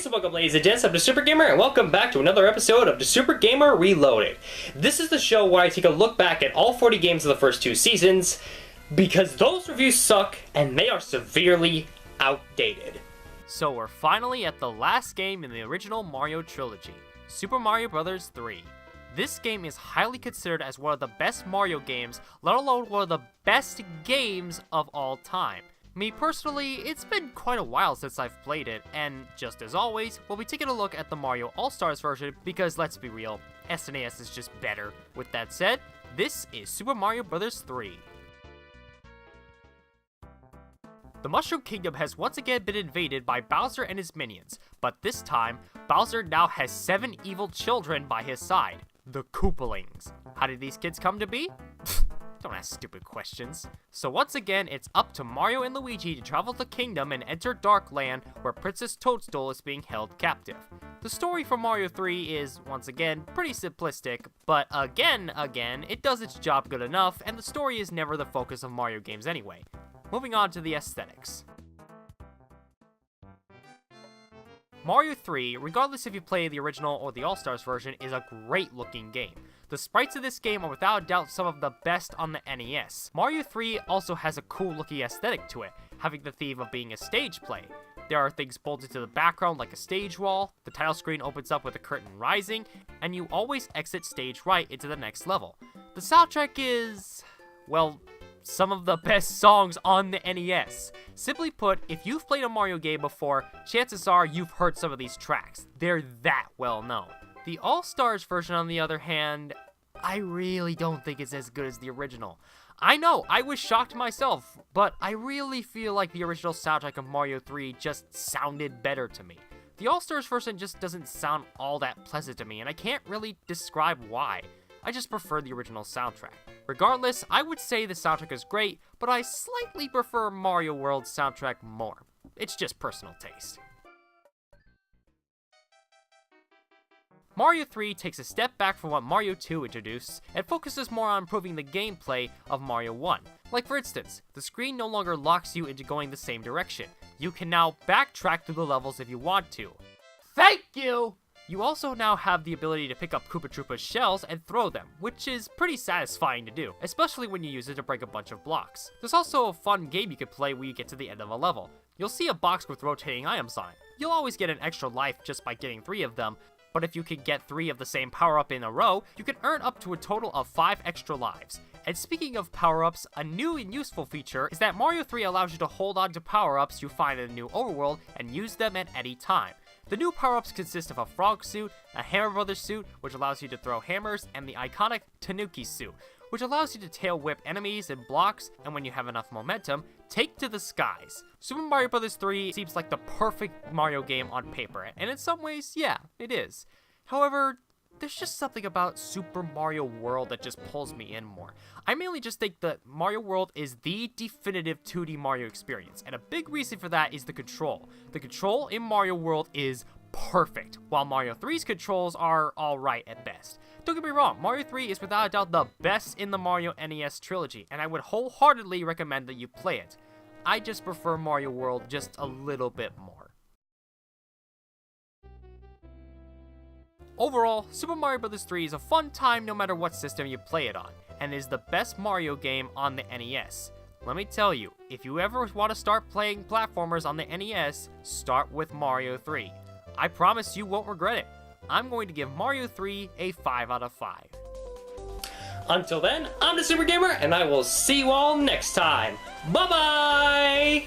Peace and welcome, ladies and gents. I'm the Super Gamer, and welcome back to another episode of the Super Gamer Reloaded. This is the show where I take a look back at all 40 games of the first two seasons, because those reviews suck, and they are severely outdated. So we're finally at the last game in the original Mario trilogy, Super Mario Bros. 3. This game is highly considered as one of the best Mario games, let alone one of the best games of all time. Me personally, it's been quite a while since I've played it, and just as always, we'll be taking a look at the Mario All-Stars version because let's be real, SNES is just better. With that said, this is Super Mario Bros. 3. The Mushroom Kingdom has once again been invaded by Bowser and his minions, but this time, Bowser now has 7 evil children by his side, the Koopalings. How did these kids come to be? Don't ask stupid questions. So once again, it's up to Mario and Luigi to travel the kingdom and enter Dark Land, where Princess Toadstool is being held captive. The story for Mario 3 is, once again, pretty simplistic, but again, it does its job good enough, and the story is never the focus of Mario games anyway. Moving on to the aesthetics. Mario 3, regardless if you play the original or the All-Stars version, is a great looking game. The sprites of this game are without a doubt some of the best on the NES. Mario 3 also has a cool looking aesthetic to it, having the theme of being a stage play. There are things bolted to the background like a stage wall, the title screen opens up with a curtain rising, and you always exit stage right into the next level. The soundtrack is, well, some of the best songs on the NES. Simply put, if you've played a Mario game before, chances are you've heard some of these tracks. They're that well known. The All-Stars version, on the other hand, I really don't think it's as good as the original. I know, I was shocked myself, but I really feel like the original soundtrack of Mario 3 just sounded better to me. The All-Stars version just doesn't sound all that pleasant to me, and I can't really describe why. I just prefer the original soundtrack. Regardless, I would say the soundtrack is great, but I slightly prefer Mario World's soundtrack more. It's just personal taste. Mario 3 takes a step back from what Mario 2 introduced and focuses more on improving the gameplay of Mario 1. Like for instance, the screen no longer locks you into going the same direction. You can now backtrack through the levels if you want to. Thank you! You also now have the ability to pick up Koopa Troopa's shells and throw them, which is pretty satisfying to do, especially when you use it to break a bunch of blocks. There's also a fun game you can play when you get to the end of a level. You'll see a box with rotating items on it. You'll always get an extra life just by getting 3 of them, but if you can get 3 of the same power-up in a row, you can earn up to a total of 5 extra lives. And speaking of power-ups, a new and useful feature is that Mario 3 allows you to hold on to power-ups you find in the new overworld and use them at any time. The new power-ups consist of a frog suit, a Hammer Brothers suit, which allows you to throw hammers, and the iconic Tanuki suit, which allows you to tail whip enemies and blocks, and when you have enough momentum, take to the skies. Super Mario Bros. 3 seems like the perfect Mario game on paper, and in some ways, yeah, it is. However, there's just something about Super Mario World that just pulls me in more. I mainly just think that Mario World is the definitive 2D Mario experience, and a big reason for that is the control. The control in Mario World is perfect, while Mario 3's controls are alright at best. Don't get me wrong, Mario 3 is without a doubt the best in the Mario NES trilogy, and I would wholeheartedly recommend that you play it. I just prefer Mario World just a little bit more. Overall, Super Mario Bros. 3 is a fun time no matter what system you play it on, and is the best Mario game on the NES. Let me tell you, if you ever want to start playing platformers on the NES, start with Mario 3. I promise you won't regret it. I'm going to give Mario 3 a 5 out of 5. Until then, I'm the Super Gamer, and I will see you all next time. Bye-bye!